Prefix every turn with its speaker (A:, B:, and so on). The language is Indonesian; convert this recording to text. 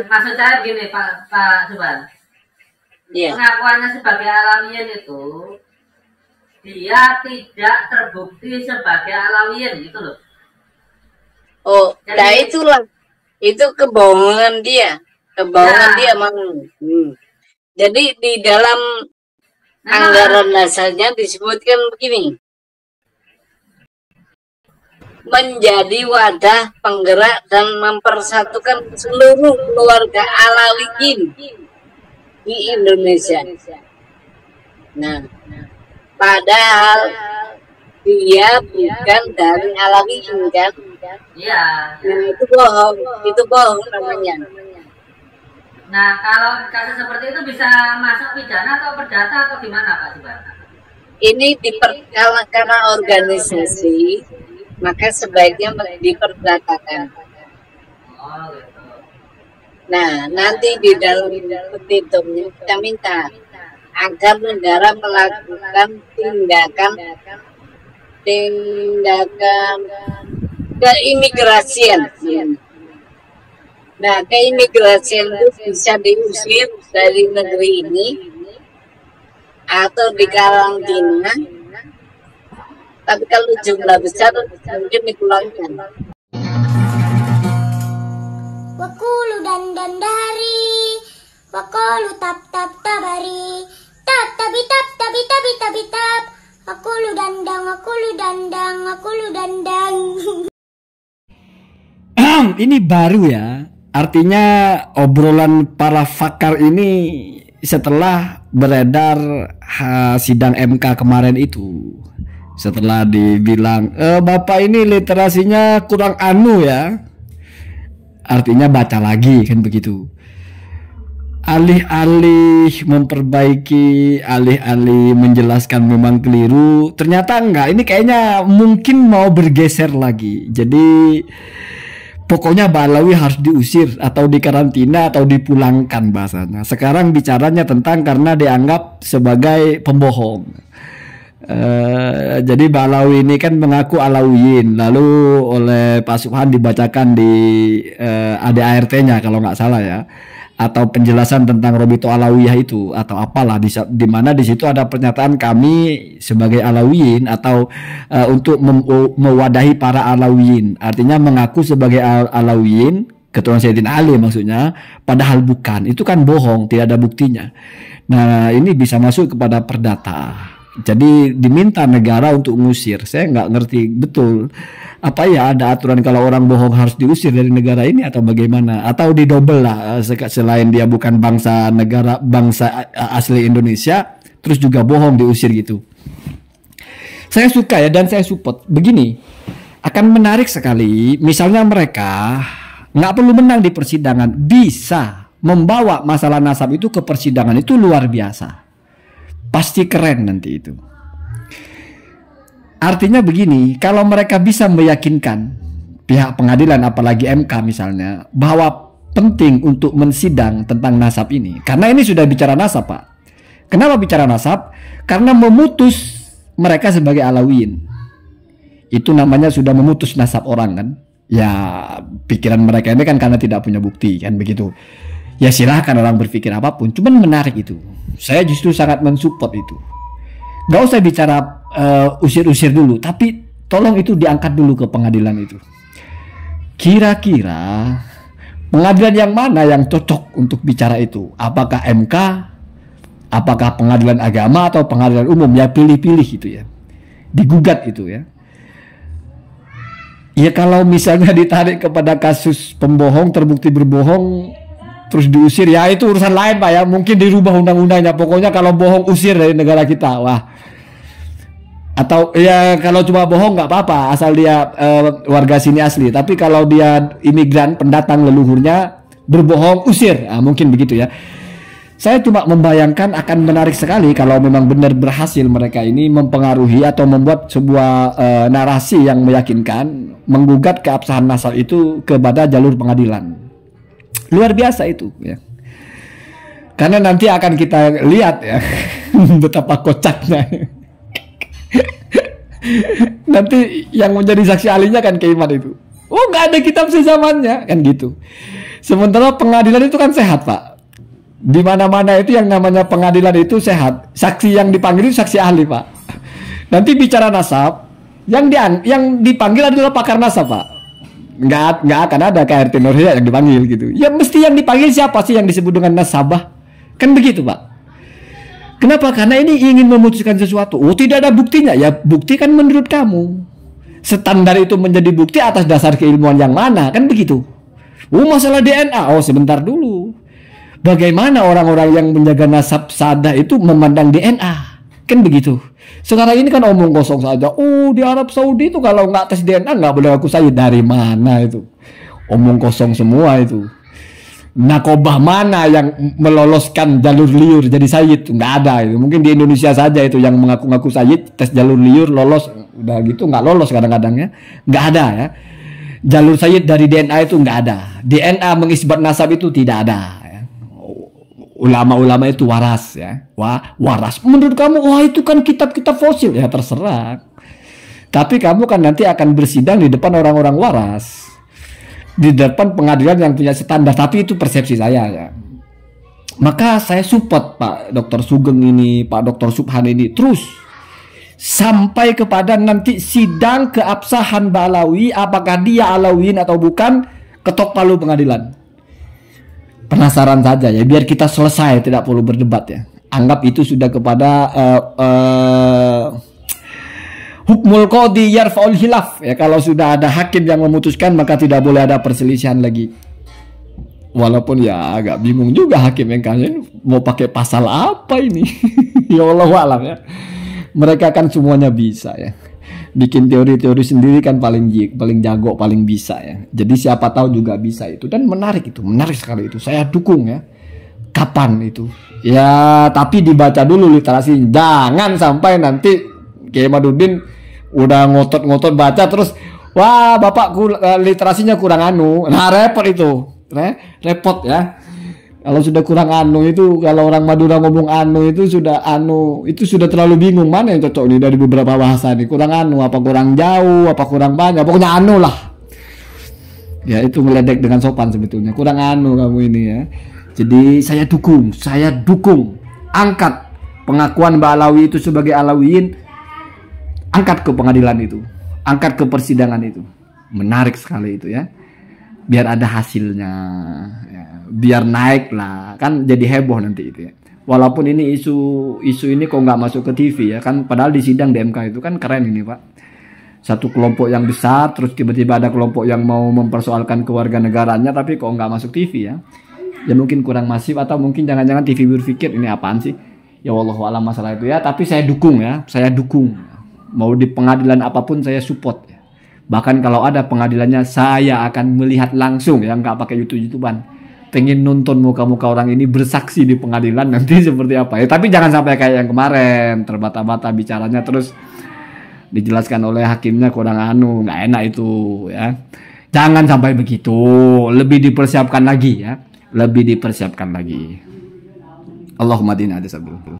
A: Maksud saya gini Pak Subhan.
B: Iya.
A: Pengakuannya sebagai Alawiyin itu dia tidak terbukti sebagai Alawiyin gitu loh.
B: Oh,
A: Jadi,
B: nah itulah. Itu kebohongan dia. Kebohongan dia mang. Jadi di dalam anggaran dasarnya disebutkan begini. Menjadi wadah penggerak dan mempersatukan seluruh keluarga Alawiyin di Indonesia. Nah, padahal dia bukan dari Alawiyin kan?
A: Iya.
B: Nah, itu bohong namanya.
A: Nah, kalau kasus seperti itu bisa masuk pidana atau perdata atau gimana Pak Subhan?
B: Ini karena organisasi, maka sebaiknya diperdatakan.
A: Oh, gitu.
B: Nah, nanti di dalam petitumnya kita minta agar negara melakukan tindakan keimigrasian. Nah, keimigrasian itu bisa diusir dari negeri ini atau dikarantina. Tapi kalau jumlah besar mungkin dipulangkan.
C: Wakulu dan dari, wakulu tap tabari, tap tabi tap. Wakulu dandang.
D: Ini baru ya. Artinya obrolan para fakar ini setelah beredar sidang MK kemarin itu. Setelah dibilang Bapak ini literasinya kurang ya. Artinya baca lagi kan begitu. Alih-alih memperbaiki, alih-alih menjelaskan memang keliru, ternyata enggak. Ini kayaknya mungkin mau bergeser lagi. Jadi pokoknya Balawi harus diusir atau dikarantina atau dipulangkan bahasanya. Sekarang bicaranya tentang karena dianggap sebagai pembohong. Jadi Balawi ini kan mengaku Alawiyin, lalu oleh Pak Subhan dibacakan di ADART-nya kalau nggak salah ya, atau penjelasan tentang Robito Alawiyah itu atau apalah, di mana di situ ada pernyataan kami sebagai Alawiyin atau untuk mewadahi para Alawiyin, artinya mengaku sebagai Alawiyin keturunan Sayyidina Ali maksudnya, padahal bukan. Itu kan bohong, tidak ada buktinya. Nah, ini bisa masuk kepada perdata. Jadi diminta negara untuk mengusir. Saya nggak ngerti betul apa ya, ada aturan kalau orang bohong harus diusir dari negara ini atau bagaimana, atau didobel lah, selain dia bukan bangsa asli Indonesia terus juga bohong diusir gitu. Saya suka ya, dan saya support. Begini, akan menarik sekali misalnya mereka nggak perlu menang di persidangan, bisa membawa masalah nasab itu ke persidangan, itu luar biasa. Pasti keren nanti itu. Artinya begini, kalau mereka bisa meyakinkan pihak pengadilan, apalagi MK misalnya, bahwa penting untuk mensidang tentang nasab ini, karena ini sudah bicara nasab Pak. Kenapa bicara nasab? Karena memutus mereka sebagai Alawiyin. Itu namanya sudah memutus nasab orang kan. Ya pikiran mereka ini kan karena tidak punya bukti kan begitu. Ya silahkan orang berpikir apapun, cuman menarik itu. Saya justru sangat mensupport itu. Gak usah bicara usir-usir dulu, tapi tolong itu diangkat dulu ke pengadilan itu. Kira-kira pengadilan yang mana yang cocok untuk bicara itu? Apakah MK? Apakah pengadilan agama atau pengadilan umum? Ya pilih-pilih gitu ya. Digugat itu ya. Ya kalau misalnya ditarik kepada kasus pembohong, terbukti berbohong, terus diusir, ya itu urusan lain Pak ya. Mungkin dirubah undang-undangnya. Pokoknya kalau bohong usir dari negara kita. Wah. Atau ya kalau cuma bohong nggak apa-apa, asal dia warga sini asli. Tapi kalau dia imigran, pendatang leluhurnya berbohong, usir. Nah, mungkin begitu ya. Saya cuma membayangkan akan menarik sekali kalau memang benar berhasil mereka ini mempengaruhi atau membuat sebuah narasi yang meyakinkan, menggugat keabsahan nasab itu kepada jalur pengadilan. Luar biasa itu ya. Karena nanti akan kita lihat ya betapa kocaknya. Nanti yang menjadi saksi ahlinya kan Kiai Iman itu. Oh nggak ada kitab sezamannya kan gitu. Sementara pengadilan itu kan sehat, Pak. Di mana-mana itu yang namanya pengadilan itu sehat. Saksi yang dipanggil itu saksi ahli, Pak. Nanti bicara nasab, yang dipanggil adalah pakar nasab, Pak. Nggak akan ada KRT Nurhaya yang dipanggil gitu. Ya mesti yang dipanggil siapa sih yang disebut dengan nasabah? Kan begitu, Pak. Kenapa? Karena ini ingin memutuskan sesuatu. Oh, tidak ada buktinya. Ya bukti kan menurut kamu. Standar itu menjadi bukti atas dasar keilmuan yang mana? Kan begitu. Oh, masalah DNA. Oh, sebentar dulu. Bagaimana orang-orang yang menjaga nasab sadah itu memandang DNA? Kan begitu. Sekarang ini kan omong kosong saja. Oh, di Arab Saudi itu kalau nggak tes DNA nggak boleh aku sayyid. Dari mana itu? Omong kosong semua itu. Nakobah mana yang meloloskan jalur liur jadi sayyid? Nggak ada itu. Mungkin di Indonesia saja itu yang mengaku-ngaku sayyid, tes jalur liur lolos. Udah gitu nggak lolos kadang-kadang ya. Nggak ada ya. Jalur sayyid dari DNA itu nggak ada. DNA mengisbat nasab itu tidak ada. Ulama-ulama itu waras ya. Waras. Menurut kamu, wah itu kan kitab-kitab fosil. Ya terserah. Tapi kamu kan nanti akan bersidang di depan orang-orang waras. Di depan pengadilan yang punya standar. Tapi itu persepsi saya ya. Maka saya support Pak Dr. Sugeng ini, Pak Dr. Subhan ini terus. Sampai kepada nanti sidang keabsahan Ba'alawi. Apakah dia Alawiyin atau bukan. Ketok palu pengadilan. Penasaran saja ya, biar kita selesai, tidak perlu berdebat ya. Anggap itu sudah kepada hukmul qadhi yarfa'ul khilaf ya. Kalau sudah ada hakim yang memutuskan maka tidak boleh ada perselisihan lagi. Walaupun ya agak bingung juga hakim yang kalian mau pakai pasal apa ini. Ya Allah alam ya. Mereka kan semuanya bisa ya. Bikin teori-teori sendiri kan paling jago, paling bisa ya. Jadi siapa tahu juga bisa itu. Dan menarik sekali itu. Saya dukung ya. Kapan itu? Ya tapi dibaca dulu literasi. Jangan sampai nanti Kiai Madudin udah ngotot-ngotot baca terus, wah bapak literasinya kurang anu. Nah repot itu. Repot ya. Kalau sudah kurang anu itu, kalau orang Madura ngomong anu itu sudah terlalu bingung mana yang cocok nih dari beberapa bahasa nih. Kurang anu, apa kurang jauh, apa kurang banyak, pokoknya anu lah. Ya itu meledek dengan sopan sebetulnya. Kurang anu kamu ini ya. Jadi saya dukung angkat pengakuan Ba'alawi itu sebagai Alawiyin, angkat ke pengadilan itu, angkat ke persidangan itu. Menarik sekali itu ya. Biar ada hasilnya ya. Biar naik lah, kan jadi heboh nanti itu ya. Walaupun ini isu ini kok nggak masuk ke TV ya kan, padahal di sidang di MK itu kan keren ini Pak. Satu kelompok yang besar, terus tiba-tiba ada kelompok yang mau mempersoalkan kewarganegaranya, tapi kok nggak masuk TV ya. Ya mungkin kurang masif atau mungkin jangan-jangan TV berpikir ini apaan sih? Ya wallahu alam masalah itu ya. Tapi saya dukung ya, Mau di pengadilan apapun saya support ya. Bahkan kalau ada pengadilannya saya akan melihat langsung ya, nggak pakai YouTube-YouTubean. Pengen nonton muka-muka orang ini bersaksi di pengadilan nanti seperti apa ya. Tapi jangan sampai kayak yang kemarin terbata-bata bicaranya terus dijelaskan oleh hakimnya kurang anu, nggak enak itu ya. Jangan sampai begitu, lebih dipersiapkan lagi ya, Allahumma dina ada sabil.